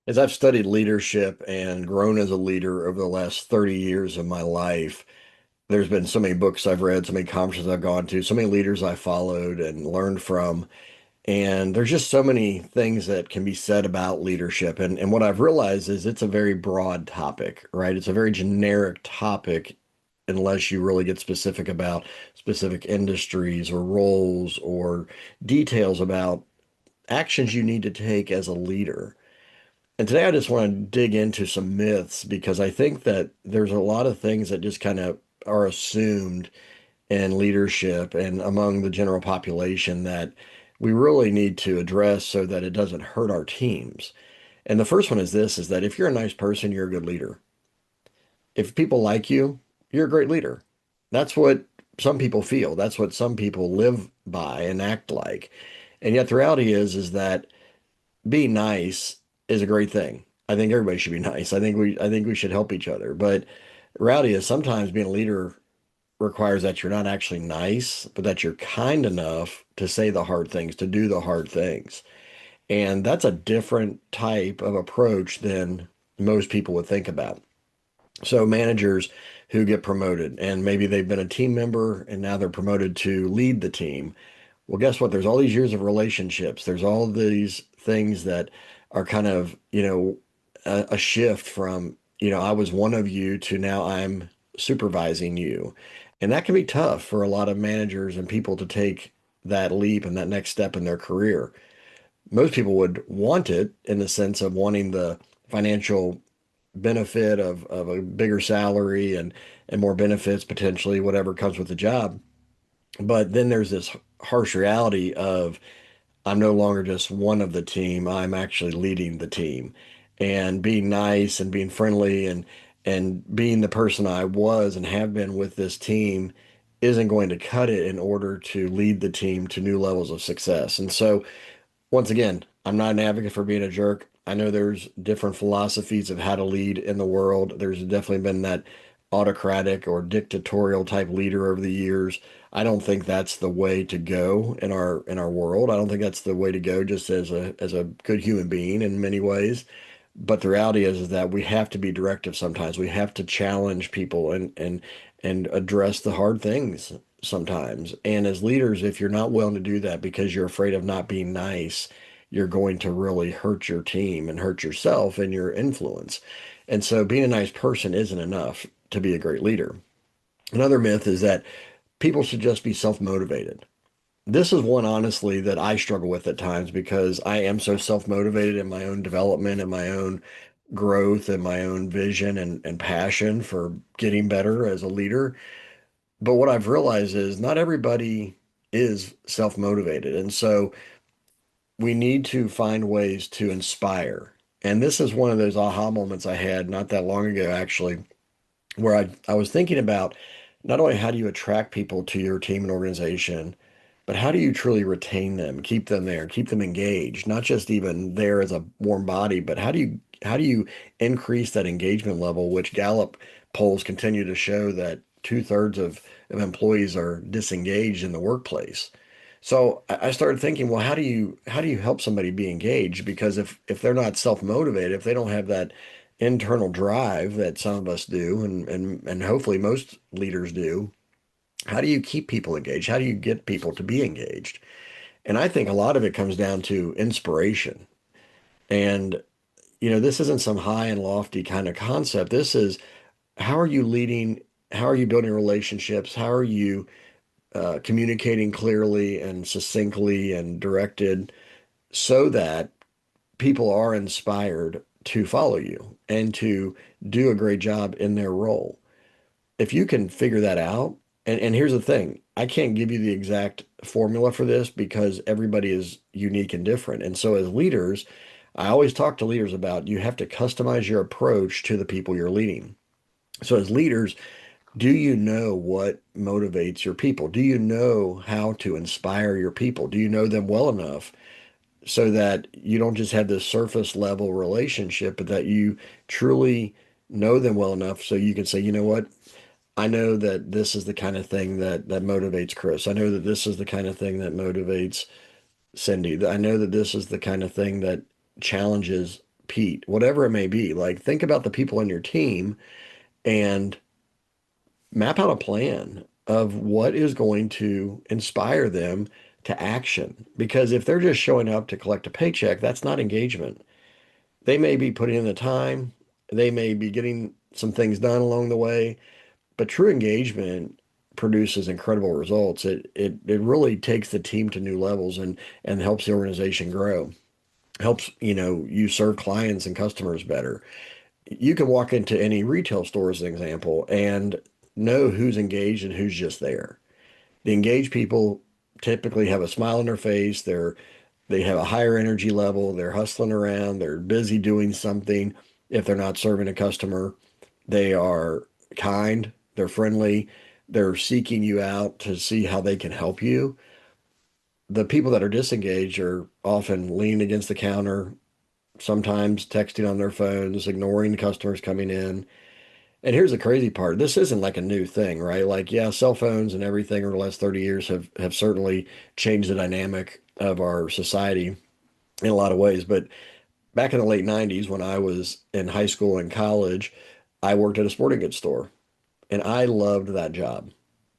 As I've studied leadership and grown as a leader over the last 30 years of my life, there's been so many books I've read, so many conferences I've gone to, so many leaders I followed and learned from. And there's just so many things that can be said about leadership. And what I've realized is it's a very broad topic, right? It's a very generic topic unless you really get specific about specific industries or roles or details about actions you need to take as a leader. And today I just want to dig into some myths because I think that there's a lot of things that just kind of are assumed in leadership and among the general population that we really need to address so that it doesn't hurt our teams. And the first one is this, is that if you're a nice person, you're a good leader. If people like you, you're a great leader. That's what some people feel. That's what some people live by and act like. And yet the reality is that being nice is a great thing. I think everybody should be nice. I think we should help each other. But the reality is sometimes being a leader requires that you're not actually nice, but that you're kind enough to say the hard things, to do the hard things. And that's a different type of approach than most people would think about. So managers who get promoted and maybe they've been a team member and now they're promoted to lead the team. Well, guess what? There's all these years of relationships. There's all these things that are kind of, a shift from, I was one of you to now I'm supervising you. And that can be tough for a lot of managers and people to take that leap and that next step in their career. Most people would want it in the sense of wanting the financial benefit of a bigger salary and more benefits, potentially, whatever comes with the job. But then there's this harsh reality of I'm no longer just one of the team. I'm actually leading the team and being nice and being friendly and being the person I was and have been with this team isn't going to cut it in order to lead the team to new levels of success. And so once again, I'm not an advocate for being a jerk. I know there's different philosophies of how to lead in the world. There's definitely been that autocratic or dictatorial type leader over the years. I don't think that's the way to go in our world. I don't think that's the way to go just as a good human being in many ways. But the reality is that we have to be directive sometimes. We have to challenge people and address the hard things sometimes. And as leaders, if you're not willing to do that because you're afraid of not being nice, you're going to really hurt your team and hurt yourself and your influence. And so being a nice person isn't enough to be a great leader. Another myth is that people should just be self-motivated. This is one, honestly, that I struggle with at times because I am so self-motivated in my own development and my own growth and my own vision and passion for getting better as a leader. But what I've realized is not everybody is self-motivated. And so we need to find ways to inspire. And this is one of those aha moments I had not that long ago, actually, where I was thinking about not only how do you attract people to your team and organization, but how do you truly retain them, keep them there, keep them engaged, not just even there as a warm body, but how do you increase that engagement level, which Gallup polls continue to show that two-thirds of employees are disengaged in the workplace. So I started thinking, well, how do you help somebody be engaged? Because if they're not self-motivated, if they don't have that internal drive that some of us do, and hopefully most leaders do, how do you keep people engaged? How do you get people to be engaged? And I think a lot of it comes down to inspiration. And, this isn't some high and lofty kind of concept. This is how are you leading? How are you building relationships? How are you communicating clearly and succinctly and directed so that people are inspired to follow you and to do a great job in their role? If you can figure that out, and here's the thing, I can't give you the exact formula for this because everybody is unique and different. And so as leaders, I always talk to leaders about you have to customize your approach to the people you're leading. So as leaders, do you know what motivates your people? Do you know how to inspire your people? Do you know them well enough so that you don't just have this surface level relationship, but that you truly know them well enough so you can say, you know what? I know that this is the kind of thing that motivates Chris. I know that this is the kind of thing that motivates Cindy. I know that this is the kind of thing that challenges compete, whatever it may be. Like think about the people on your team and map out a plan of what is going to inspire them to action. Because if they're just showing up to collect a paycheck, that's not engagement. They may be putting in the time, they may be getting some things done along the way, but true engagement produces incredible results. It really takes the team to new levels and helps the organization grow. Helps, you serve clients and customers better. You can walk into any retail store as an example and know who's engaged and who's just there. The engaged people typically have a smile on their face. They have a higher energy level. They're hustling around. They're busy doing something. If they're not serving a customer, they are kind. They're friendly. They're seeking you out to see how they can help you. The people that are disengaged are often leaning against the counter, sometimes texting on their phones, ignoring customers coming in. And here's the crazy part. This isn't like a new thing, right? Like, yeah, cell phones and everything over the last 30 years have certainly changed the dynamic of our society in a lot of ways. But back in the late 90s, when I was in high school and college, I worked at a sporting goods store and I loved that job.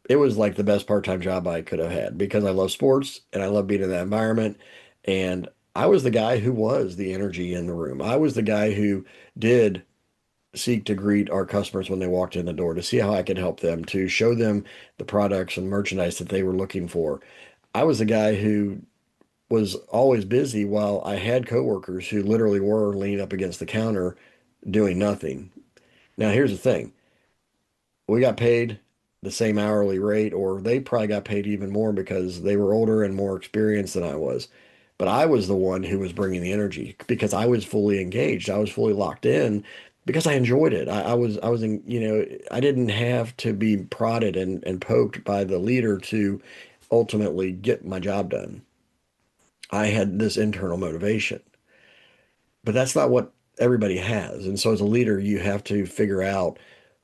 It was like the best part-time job I could have had because I love sports and I love being in that environment. And I was the guy who was the energy in the room. I was the guy who did seek to greet our customers when they walked in the door to see how I could help them, to show them the products and merchandise that they were looking for. I was the guy who was always busy while I had coworkers who literally were leaning up against the counter doing nothing. Now, here's the thing. We got paid the same hourly rate, or they probably got paid even more because they were older and more experienced than I was. But I was the one who was bringing the energy because I was fully engaged. I was fully locked in because I enjoyed it. I was in, I didn't have to be prodded and poked by the leader to ultimately get my job done. I had this internal motivation, but that's not what everybody has. And so as a leader, you have to figure out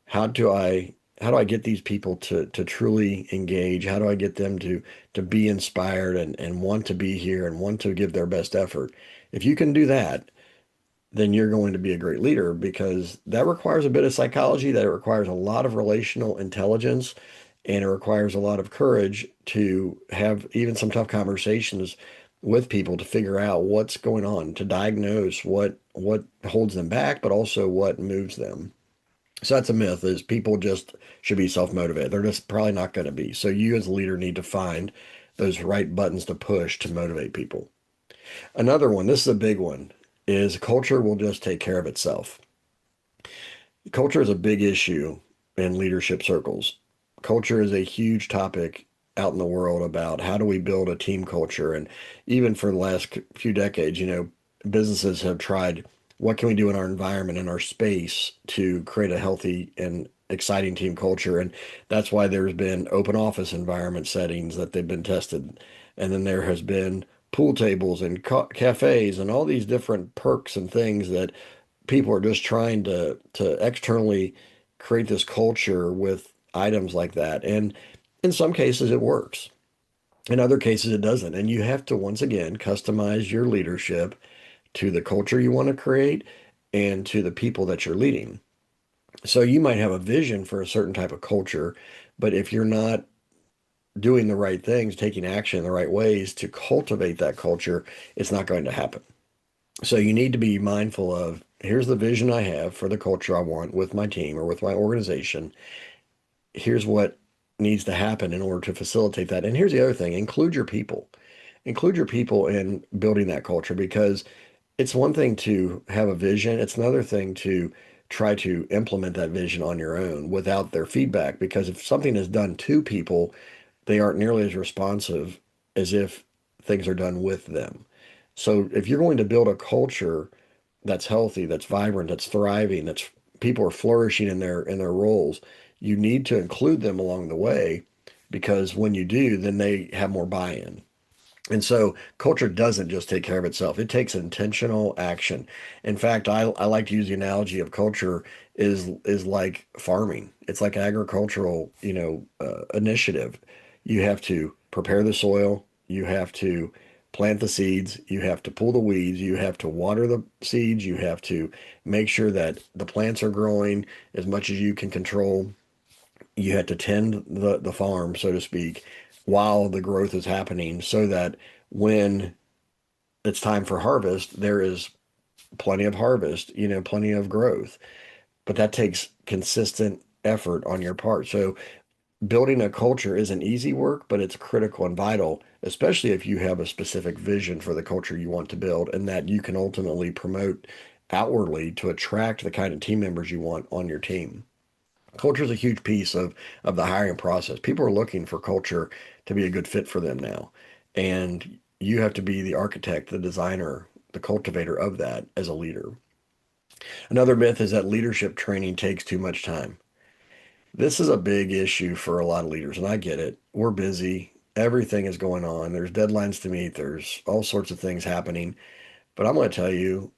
how do I how do I get these people to truly engage? How do I get them to be inspired and want to be here and want to give their best effort? If you can do that, then you're going to be a great leader because that requires a bit of psychology, that it requires a lot of relational intelligence, and it requires a lot of courage to have even some tough conversations with people to figure out what's going on, to diagnose what holds them back, but also what moves them. So that's a myth is people just should be self-motivated. They're just probably not going to be. So you as a leader need to find those right buttons to push to motivate people. Another one, this is a big one, is culture will just take care of itself. Culture is a big issue in leadership circles. Culture is a huge topic out in the world about how do we build a team culture. And even for the last few decades, businesses have tried what can we do in our environment, in our space to create a healthy and exciting team culture. And that's why there's been open office environment settings that they've been tested. And then there has been pool tables and cafes and all these different perks and things that people are just trying to externally create this culture with items like that. And in some cases it works. In other cases it doesn't. And you have to once again customize your leadership to the culture you want to create and to the people that you're leading. So you might have a vision for a certain type of culture, but if you're not doing the right things, taking action in the right ways to cultivate that culture, it's not going to happen. So you need to be mindful of here's the vision I have for the culture I want with my team or with my organization. Here's what needs to happen in order to facilitate that. And here's the other thing, include your people. Include your people in building that culture because it's one thing to have a vision, it's another thing to try to implement that vision on your own without their feedback. Because if something is done to people, they aren't nearly as responsive as if things are done with them. So if you're going to build a culture that's healthy, that's vibrant, that's thriving, that's people are flourishing in their roles, you need to include them along the way because when you do, then they have more buy-in. And so culture doesn't just take care of itself. It takes intentional action. In fact, I like to use the analogy of culture is like farming. It's like agricultural, initiative. You have to prepare the soil. You have to plant the seeds, you have to pull the weeds, you have to water the seeds, you have to make sure that the plants are growing as much as you can control. You have to tend the farm, so to speak, while the growth is happening so that when it's time for harvest, there is plenty of harvest, plenty of growth. But that takes consistent effort on your part. So building a culture isn't easy work, but it's critical and vital, especially if you have a specific vision for the culture you want to build and that you can ultimately promote outwardly to attract the kind of team members you want on your team. Culture is a huge piece of the hiring process. People are looking for culture to be a good fit for them now. And you have to be the architect, the designer, the cultivator of that as a leader. Another myth is that leadership training takes too much time. This is a big issue for a lot of leaders, and I get it. We're busy. Everything is going on. There's deadlines to meet. There's all sorts of things happening. But I'm going to tell you,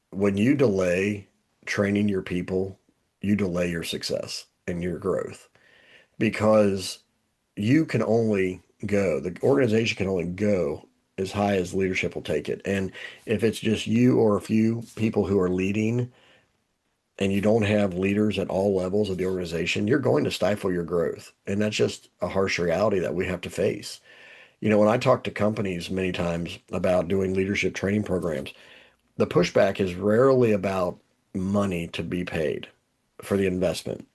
when you delay training your people, you delay your success and your growth because you can only go, the organization can only go as high as leadership will take it. And if it's just you or a few people who are leading, and you don't have leaders at all levels of the organization, you're going to stifle your growth. And that's just a harsh reality that we have to face. When I talk to companies many times about doing leadership training programs, the pushback is rarely about money to be paid for the investment.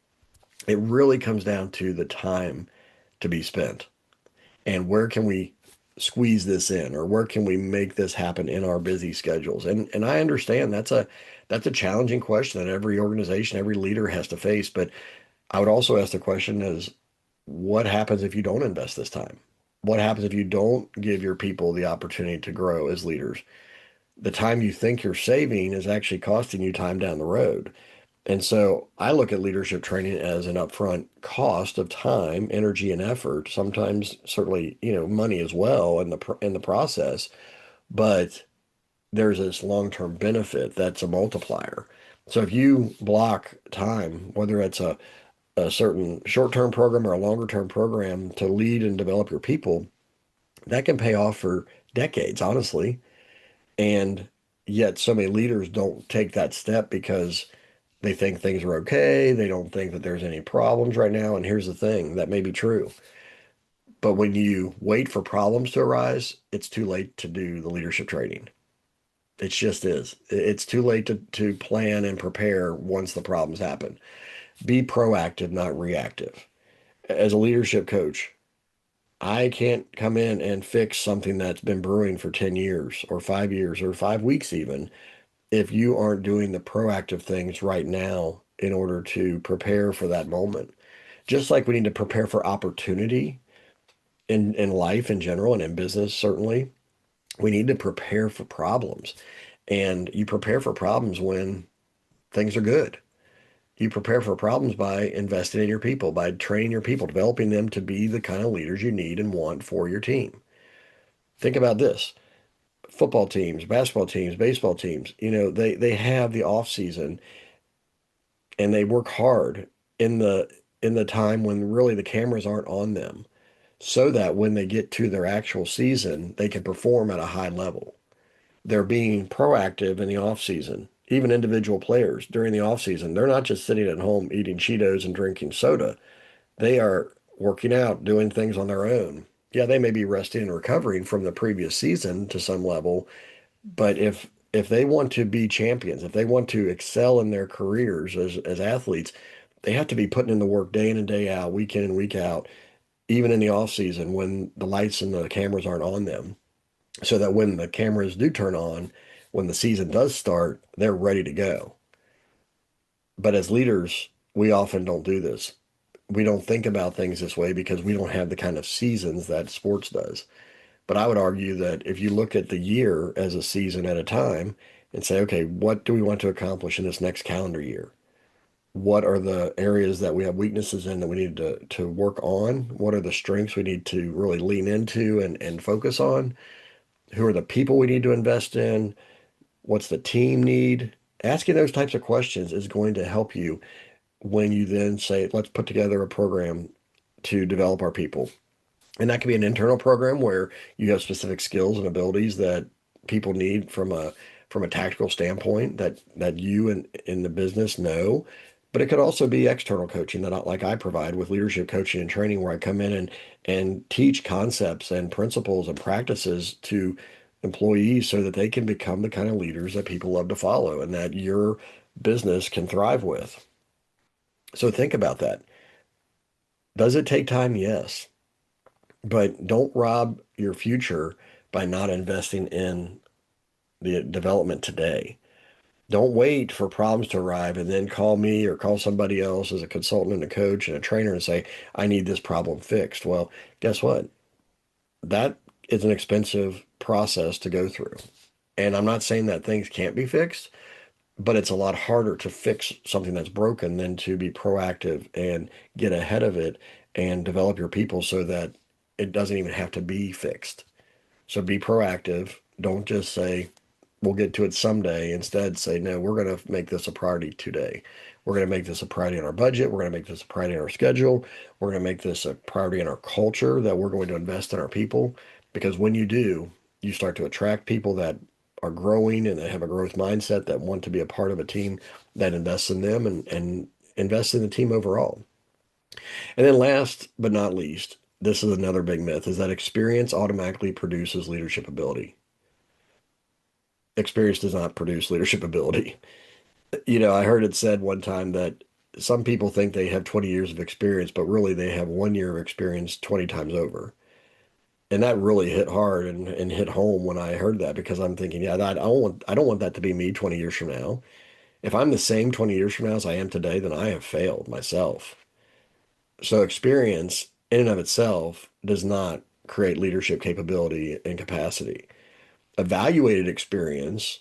It really comes down to the time to be spent and where can we squeeze this in or where can we make this happen in our busy schedules. And I understand that's a challenging question that every organization, every leader has to face. But I would also ask the question is what happens if you don't invest this time? What happens if you don't give your people the opportunity to grow as leaders? The time you think you're saving is actually costing you time down the road. And so I look at leadership training as an upfront cost of time, energy, and effort. Sometimes, certainly, money as well in the process. But there's this long-term benefit that's a multiplier. So if you block time, whether it's a certain short-term program or a longer-term program to lead and develop your people, that can pay off for decades, honestly. And yet so many leaders don't take that step because they think things are okay. They don't think that there's any problems right now. And here's the thing, that may be true. But when you wait for problems to arise, it's too late to do the leadership training. It just is. It's too late to plan and prepare once the problems happen. Be proactive, not reactive. As a leadership coach, I can't come in and fix something that's been brewing for 10 years or 5 years or 5 weeks even if you aren't doing the proactive things right now in order to prepare for that moment. Just like we need to prepare for opportunity in life in general and in business, certainly, we need to prepare for problems. And you prepare for problems when things are good. You prepare for problems by investing in your people, by training your people, developing them to be the kind of leaders you need and want for your team. Think about this. Football teams, basketball teams, baseball teams, they have the off season and they work hard in the time when really the cameras aren't on them so that when they get to their actual season, they can perform at a high level. They're being proactive in the off season. Even individual players during the off season, they're not just sitting at home eating Cheetos and drinking soda. They are working out, doing things on their own. Yeah, they may be resting and recovering from the previous season to some level, but if they want to be champions, if they want to excel in their careers as athletes, they have to be putting in the work day in and day out, week in and week out, even in the off season when the lights and the cameras aren't on them so that when the cameras do turn on, when the season does start, they're ready to go. But as leaders, we often don't do this. We don't think about things this way because we don't have the kind of seasons that sports does. But I would argue that if you look at the year as a season at a time and say, okay, what do we want to accomplish in this next calendar year? What are the areas that we have weaknesses in that we need to work on? What are the strengths we need to really lean into and focus on? Who are the people we need to invest in? What's the team need? Asking those types of questions is going to help you when you then say, let's put together a program to develop our people. And that can be an internal program where you have specific skills and abilities that people need from a tactical standpoint that you and in the business know. But it could also be external coaching that like I provide with leadership coaching and training, where I come in and teach concepts and principles and practices to employees so that they can become the kind of leaders that people love to follow and that your business can thrive with. So think about that. Does it take time? Yes. But don't rob your future by not investing in the development today. Don't wait for problems to arrive and then call me or call somebody else as a consultant and a coach and a trainer and say, I need this problem fixed. Well, guess what? That is an expensive process to go through. And I'm not saying that things can't be fixed, but it's a lot harder to fix something that's broken than to be proactive and get ahead of it and develop your people so that it doesn't even have to be fixed. So be proactive. Don't just say, we'll get to it someday. Instead, say, no, we're going to make this a priority today. We're going to make this a priority in our budget. We're going to make this a priority in our schedule. We're going to make this a priority in our culture that we're going to invest in our people. Because when you do, you start to attract people that are growing and that have a growth mindset that want to be a part of a team that invests in them and invests in the team overall. And then last but not least, this is another big myth, is that experience automatically produces leadership ability. Experience does not produce leadership ability. I heard it said one time that some people think they have 20 years of experience, but really they have 1 year of experience 20 times over. And that really hit hard and hit home when I heard that because I'm thinking, yeah, I don't want that to be me 20 years from now. If I'm the same 20 years from now as I am today, then I have failed myself. So experience in and of itself does not create leadership capability and capacity. Evaluated experiences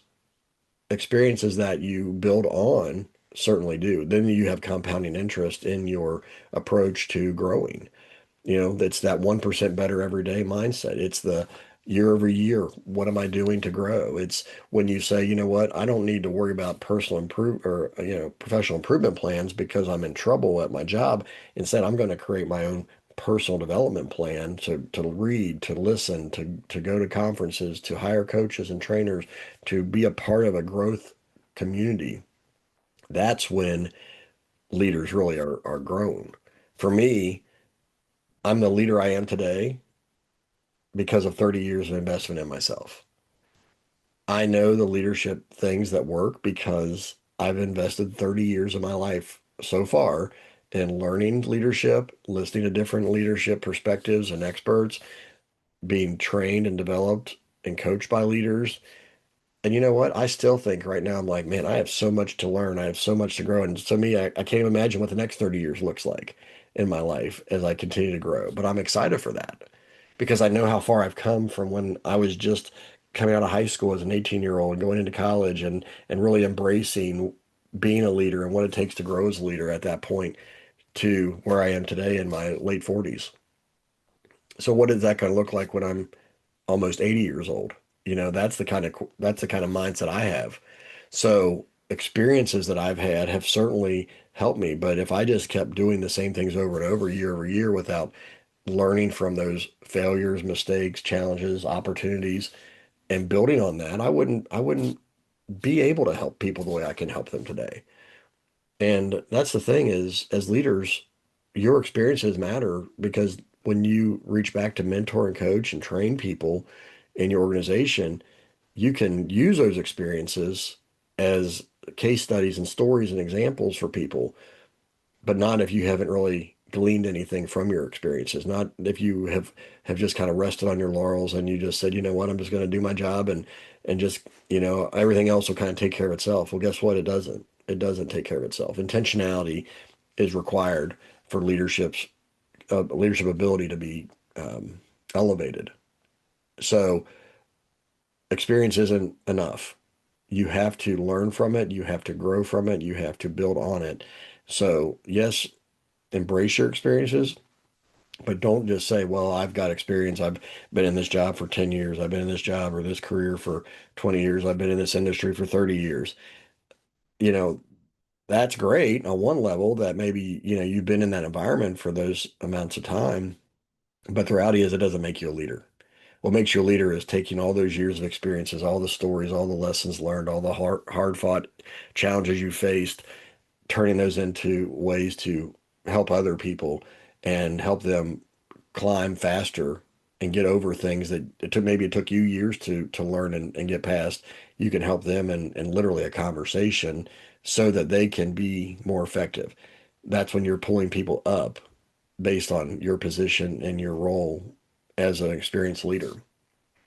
that you build on certainly do. Then you have compounding interest in your approach to growing. It's that 1% better every day mindset. It's the year over year, what am I doing to grow? It's when you say, you know what, I don't need to worry about personal improve or professional improvement plans because I'm in trouble at my job. Instead, I'm going to create my own personal development plan to read, to listen, to go to conferences, to hire coaches and trainers, to be a part of a growth community. That's when leaders really are grown. For me, I'm the leader I am today because of 30 years of investment in myself. I know the leadership things that work because I've invested 30 years of my life so far in learning leadership, listening to different leadership perspectives and experts, being trained and developed and coached by leaders. And you know what? I still think right now, I'm like, man, I have so much to learn. I have so much to grow. And to me, I can't imagine what the next 30 years looks like in my life as I continue to grow. But I'm excited for that because I know how far I've come from when I was just coming out of high school as an 18-year-old and going into college and really embracing being a leader and what it takes to grow as a leader at that point to where I am today in my late 40s. So what is that going to look like when I'm almost 80 years old? That's the kind of mindset I have. So experiences that I've had have certainly helped me, but if I just kept doing the same things over year without learning from those failures, mistakes, challenges, opportunities, and building on that, I wouldn't be able to help people the way I can help them today. And that's the thing is, as leaders, your experiences matter because when you reach back to mentor and coach and train people in your organization, you can use those experiences as case studies and stories and examples for people, but not if you haven't really gleaned anything from your experiences, not if you have just kind of rested on your laurels and you just said, you know what, I'm just going to do my job and just, everything else will kind of take care of itself. Well, guess what? It doesn't. It doesn't take care of itself. Intentionality is required for leadership ability to be elevated. So experience isn't enough. You have to learn from it. You have to grow from it. You have to build on it. So yes, embrace your experiences, but don't just say, well, I've got experience. I've been in this job for 10 years. I've been in this job or this career for 20 years. I've been in this industry for 30 years. You know, that's great on one level that maybe, you've been in that environment for those amounts of time. But the reality is, it doesn't make you a leader. What makes you a leader is taking all those years of experiences, all the stories, all the lessons learned, all the hard fought challenges you faced, turning those into ways to help other people and help them climb faster and get over things that it took you years to learn and get past. You can help them in literally a conversation so that they can be more effective. That's when you're pulling people up based on your position and your role as an experienced leader.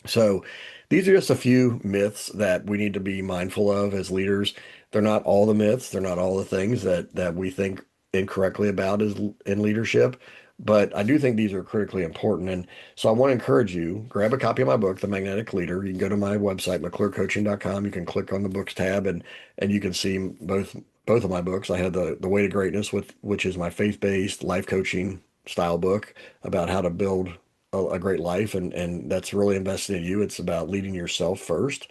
So these are just a few myths that we need to be mindful of as leaders. They're not all the myths, they're not all the things that we think incorrectly about as in leadership, but I do think these are critically important. And so I want to encourage you, grab a copy of my book, The Magnetic Leader. You can go to my website, McClureCoaching.com. You can click on the books tab and you can see both of my books. I had the Way to Greatness, which is my faith-based life coaching style book about how to build a great life, and that's really invested in you. It's about leading yourself first.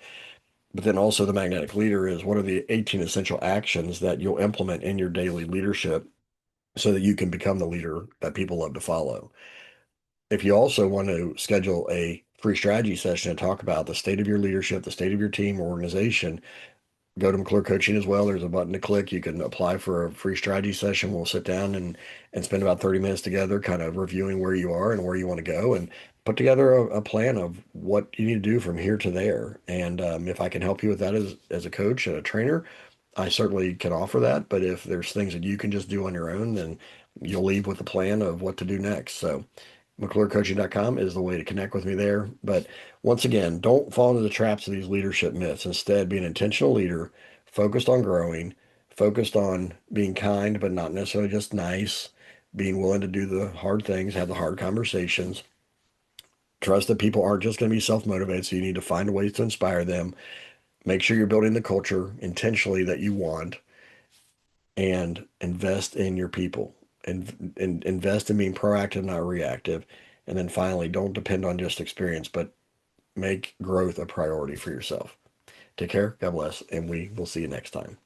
But then also the magnetic leader is what are the 18 essential actions that you'll implement in your daily leadership so that you can become the leader that people love to follow. If you also want to schedule a free strategy session to talk about the state of your leadership, the state of your team or organization, go to McClure Coaching as well. There's a button to click. You can apply for a free strategy session. We'll sit down and spend about 30 minutes together, kind of reviewing where you are and where you want to go, and put together a plan of what you need to do from here to there. And if I can help you with that as a coach and a trainer, I certainly can offer that. But if there's things that you can just do on your own, then you'll leave with a plan of what to do next. So McClureCoaching.com is the way to connect with me there. But once again, don't fall into the traps of these leadership myths. Instead, be an intentional leader, focused on growing, focused on being kind, but not necessarily just nice, being willing to do the hard things, have the hard conversations. Trust that people aren't just going to be self-motivated, so you need to find ways to inspire them. Make sure you're building the culture intentionally that you want, and invest in your people and invest in being proactive, not reactive. And then finally, don't depend on just experience, but make growth a priority for yourself. Take care. God bless. And we will see you next time.